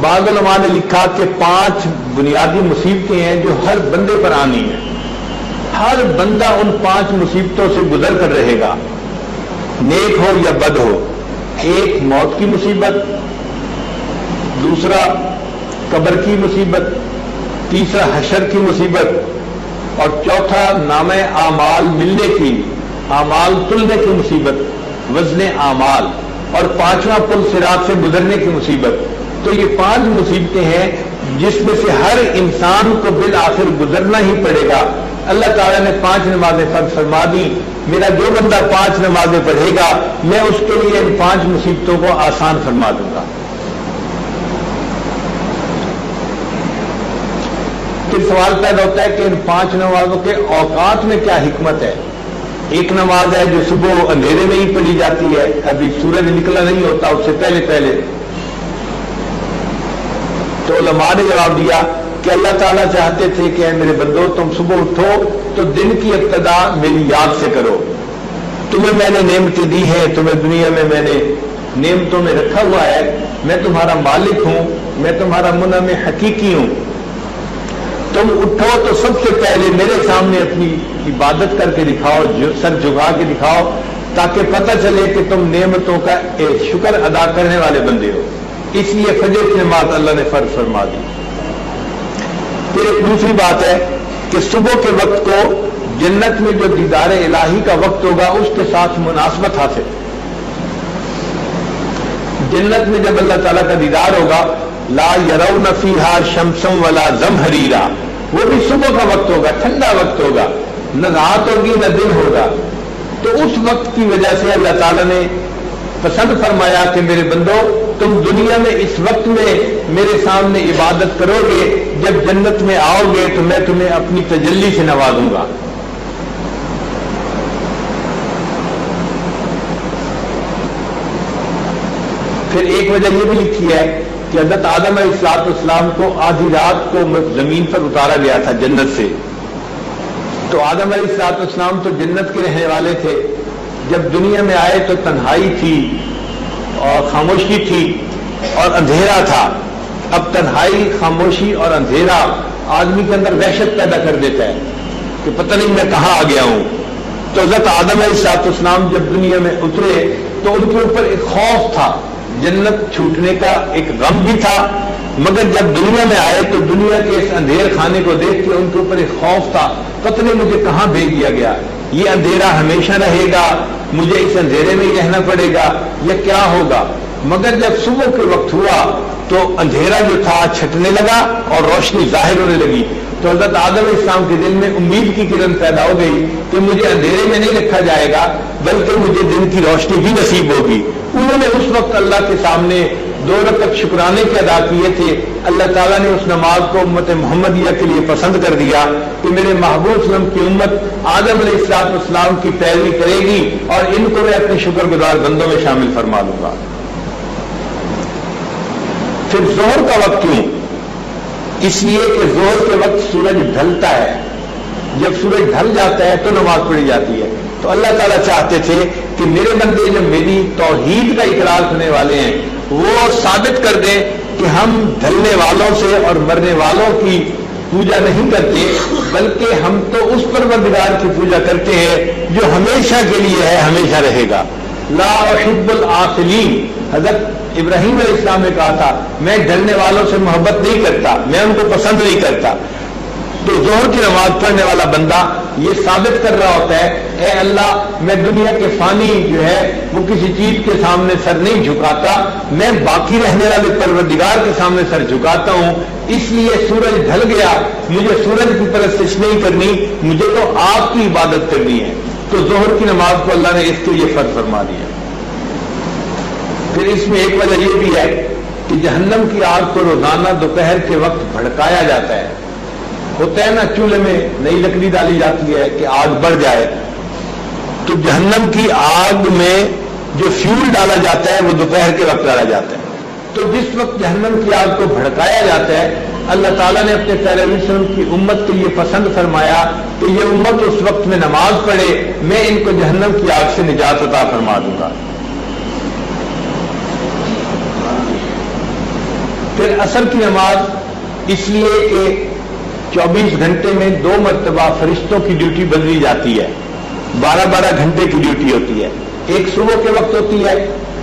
بعض علماء نے لکھا کہ 5 بنیادی مصیبتیں ہیں جو ہر بندے پر آنی ہیں. ہر بندہ ان 5 مصیبتوں سے گزر کر رہے گا، نیک ہو یا بد ہو. ایک موت کی مصیبت، دوسرا قبر کی مصیبت، تیسرا حشر کی مصیبت، اور چوتھا نامہ اعمال ملنے کی، اعمال تلنے کی مصیبت، وزن اعمال، اور 5واں پل صراط سے گزرنے کی مصیبت. تو یہ 5 مصیبتیں ہیں جس میں سے ہر انسان کو بالآخر گزرنا ہی پڑے گا. اللہ تعالیٰ نے 5 نمازیں فرض فرما دی. میرا جو بندہ 5 نمازیں پڑھے گا میں اس کے لیے ان 5 مصیبتوں کو آسان فرما دوں گا. پھر سوال پیدا ہوتا ہے کہ ان 5 نمازوں کے اوقات میں کیا حکمت ہے. ایک نماز ہے جو صبح اندھیرے میں ہی پڑھی جاتی ہے، ابھی سورج نکلا نہیں ہوتا اس سے پہلے. تو علماء نے جواب دیا کہ اللہ تعالیٰ چاہتے تھے کہ اے میرے بندو تم صبح اٹھو تو دن کی ابتدا میری یاد سے کرو. تمہیں میں نے نعمتیں دی ہیں، تمہیں دنیا میں نے نعمتوں میں رکھا ہوا ہے، میں تمہارا مالک ہوں، میں تمہارا منعم حقیقی ہوں. تم اٹھو تو سب سے پہلے میرے سامنے اپنی عبادت کر کے دکھاؤ، سر جھکا کے دکھاؤ، تاکہ پتہ چلے کہ تم نعمتوں کا شکر ادا کرنے والے بندے ہو. اس لیے فجر کی نماز اللہ نے فرض فرما دی. پھر ایک دوسری بات ہے کہ صبح کے وقت کو جنت میں جو دیدار الہی کا وقت ہوگا اس کے ساتھ مناسبت حاصل. جنت میں جب اللہ تعالیٰ کا دیدار ہوگا، لا یرون فیہا شمسا ولا زمہریرا، وہ بھی صبح کا وقت ہوگا، ٹھنڈا وقت ہوگا، نہ رات ہوگی نہ دن ہوگا. تو اس وقت کی وجہ سے اللہ تعالیٰ نے پسند فرمایا کہ میرے بندو تم دنیا میں اس وقت میں میرے سامنے عبادت کرو گے، جب جنت میں آؤ گے تو میں تمہیں اپنی تجلی سے نوازوں گا. پھر ایک وجہ یہ بھی لکھی ہے کہ حضرت آدم علیہ السلام کو آدھی رات کو زمین پر اتارا گیا تھا جنت سے. تو آدم علیہ السلام تو جنت کے رہنے والے تھے. جب دنیا میں آئے تو تنہائی تھی اور خاموشی تھی اور اندھیرا تھا. اب تنہائی، خاموشی اور اندھیرا آدمی کے اندر وحشت پیدا کر دیتا ہے کہ پتہ نہیں میں کہاں آ گیا ہوں. تو حضرت آدم علیہ السلام جب دنیا میں اترے تو ان کے اوپر ایک خوف تھا، جنت چھوٹنے کا ایک غم بھی تھا، مگر جب دنیا میں آئے تو دنیا کے اس اندھیر خانے کو دیکھ کے ان کے اوپر ایک خوف تھا، پتہ نہیں مجھے کہاں بھیج دیا گیا، یہ اندھیرا ہمیشہ رہے گا، مجھے اس اندھیرے میں ہی رہنا پڑے گا، یہ کیا ہوگا. مگر جب صبح کے وقت ہوا تو اندھیرا جو تھا چھٹنے لگا اور روشنی ظاہر ہونے لگی. تو حضرت آدم علیہ السلام کے دل میں امید کی کرن پیدا ہو گئی کہ مجھے اندھیرے میں نہیں رکھا جائے گا بلکہ مجھے دن کی روشنی بھی نصیب ہوگی. انہوں نے اس وقت اللہ کے سامنے 2 رکعت شکرانے کے ادا کیے تھے. اللہ تعالیٰ نے اس نماز کو امت محمدیہ کے لیے پسند کر دیا کہ میرے محبوب صلی اللہ علیہ وسلم کی امت آدم علیہ السلام کی پیروی کرے گی اور ان کو میں اپنے شکر گزار بندوں میں شامل فرما لوں گا. پھر ظہر کا وقت کیوں؟ اس لیے کہ ظہر کے وقت سورج ڈھلتا ہے. جب سورج ڈھل جاتا ہے تو نماز پڑھی جاتی ہے. تو اللہ تعالیٰ چاہتے تھے کہ میرے بندے جو میری توحید کا اقرار کرنے والے ہیں وہ ثابت کر دیں کہ ہم ڈھلنے والوں سے اور مرنے والوں کی پوجا نہیں کرتے بلکہ ہم تو اس پروردگار کی پوجا کرتے ہیں جو ہمیشہ کے لیے ہے، ہمیشہ رہے گا. لا احب العاقلین، حضرت ابراہیم علیہ السلام نے کہا تھا میں ڈھلنے والوں سے محبت نہیں کرتا، میں ان کو پسند نہیں کرتا. تو ظہر کی نماز پڑھنے والا بندہ یہ ثابت کر رہا ہوتا ہے اے اللہ میں دنیا کے فانی جو ہے وہ کسی چیز کے سامنے سر نہیں جھکاتا، میں باقی رہنے والے پروردگار کے سامنے سر جھکاتا ہوں. اس لیے سورج ڈھل گیا، مجھے سورج کی پرستش نہیں کرنی، مجھے تو آپ کی عبادت کرنی ہے. تو ظہر کی نماز کو اللہ نے اس کے لیے فرض فرما دیا. پھر اس میں ایک وجہ یہ بھی ہے کہ جہنم کی آگ کو روزانہ دوپہر کے وقت بھڑکایا جاتا ہے. ہوتا ہے نا چولہے میں نئی لکڑی ڈالی جاتی ہے کہ آگ بڑھ جائے، تو جہنم کی آگ میں جو فیول ڈالا جاتا ہے وہ دوپہر کے وقت ڈالا جاتا ہے. تو جس وقت جہنم کی آگ کو بھڑکایا جاتا ہے اللہ تعالیٰ نے اپنے پیارے نبی صلی اللہ علیہ وسلم کی امت کے لیے پسند فرمایا کہ یہ امت اس وقت میں نماز پڑھے، میں ان کو جہنم کی آگ سے نجات عطا فرما دوں گا. پھر عصر کی نماز اس لیے کہ 24 گھنٹے میں 2 مرتبہ فرشتوں کی ڈیوٹی بدلی جاتی ہے، 12 گھنٹے کی ڈیوٹی ہوتی ہے، ایک صبح کے وقت ہوتی ہے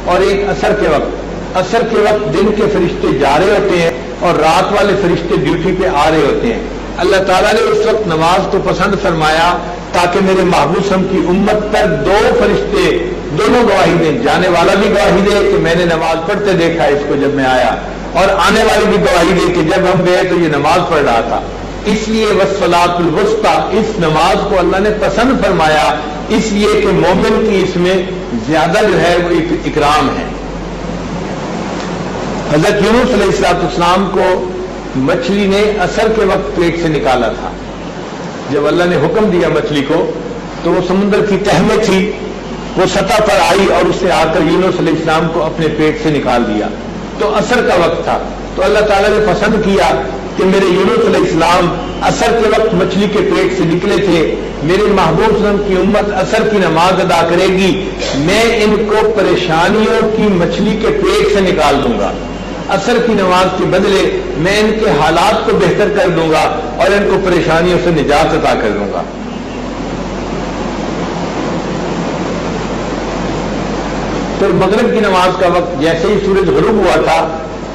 اور ایک عصر کے وقت۔ عصر کے وقت دن کے فرشتے جا رہے ہوتے ہیں اور رات والے فرشتے ڈیوٹی پہ آ رہے ہوتے ہیں۔ اللہ تعالیٰ نے اس وقت نماز کو پسند فرمایا تاکہ میرے محبوب صلی اللہ علیہ وسلم کی امت پر 2 فرشتے دونوں گواہی دیں، جانے والا بھی گواہی دے کہ میں نے نماز پڑھتے دیکھا اس کو جب میں آیا، اور آنے والی بھی گواہی دے کہ جب ہم گئے تو یہ نماز پڑھ رہا تھا۔ اس لیے والصلاۃ الوسطیٰ اس نماز کو اللہ نے پسند فرمایا، اس لیے کہ مومن کی اس میں زیادہ جو ہے وہ ایک اکرام ہے۔ حضرت یونس علیہ السلام کو مچھلی نے عصر کے وقت پیٹ سے نکالا تھا۔ جب اللہ نے حکم دیا مچھلی کو تو وہ سمندر کی تہ میں تھی، وہ سطح پر آئی اور اس نے آ کر یونس علیہ السلام کو اپنے پیٹ سے نکال دیا، تو عصر کا وقت تھا۔ تو اللہ تعالیٰ نے پسند کیا کہ میرے یونس علیہ السلام عصر کے وقت مچھلی کے پیٹ سے نکلے تھے، میرے محبوب صلی اللہ علیہ وسلم کی امت عصر کی نماز ادا کرے گی، میں ان کو پریشانیوں کی مچھلی کے پیٹ سے نکال دوں گا، عصر کی نماز کے بدلے میں ان کے حالات کو بہتر کر دوں گا اور ان کو پریشانیوں سے نجات عطا کر دوں گا۔ پھر مغرب کی نماز کا وقت جیسے ہی سورج غروب ہوا تھا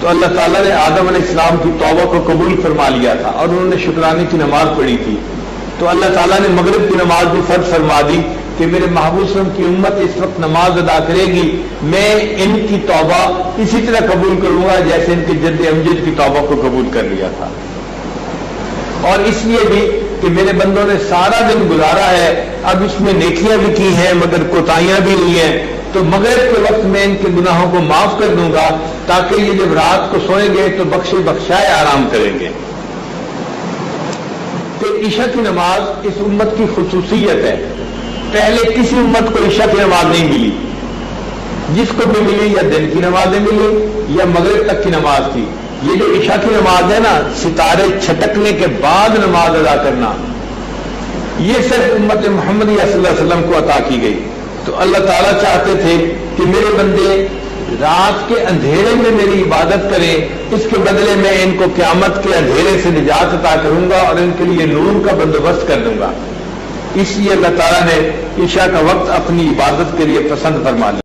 تو اللہ تعالیٰ نے آدم علیہ السلام کی توبہ کو قبول فرما لیا تھا اور انہوں نے شکرانے کی نماز پڑھی تھی، تو اللہ تعالیٰ نے مغرب کی نماز بھی فرض فرما دی کہ میرے محبوب صلی اللہ علیہ وسلم کی امت اس وقت نماز ادا کرے گی، میں ان کی توبہ اسی طرح قبول کروں گا جیسے ان کے جد امجد کی توبہ کو قبول کر لیا تھا۔ اور اس لیے بھی کہ میرے بندوں نے سارا دن گزارا ہے، اب اس میں نیکیاں بھی کی ہیں مگر کوتاہیاں بھی لی ہیں، تو مغرب کے وقت میں ان کے گناہوں کو معاف کر دوں گا تاکہ یہ جب رات کو سوئیں گے تو بخشے بخشائے آرام کریں گے۔ پھر عشاء کی نماز اس امت کی خصوصیت ہے، پہلے کسی امت کو عشاء کی نماز نہیں ملی، جس کو بھی ملی یا دن کی نمازیں ملی یا مغرب تک کی نماز تھی۔ یہ جو عشاء کی نماز ہے نا، ستارے چھٹکنے کے بعد نماز ادا کرنا، یہ صرف امت محمدی صلی اللہ علیہ وسلم کو عطا کی گئی۔ تو اللہ تعالیٰ چاہتے تھے کہ میرے بندے رات کے اندھیرے میں میری عبادت کریں، اس کے بدلے میں ان کو قیامت کے اندھیرے سے نجات عطا کروں گا اور ان کے لیے نور کا بندوبست کر دوں گا۔ اس لیے اللہ تعالیٰ نے عشاء کا وقت اپنی عبادت کے لیے پسند فرما لیا۔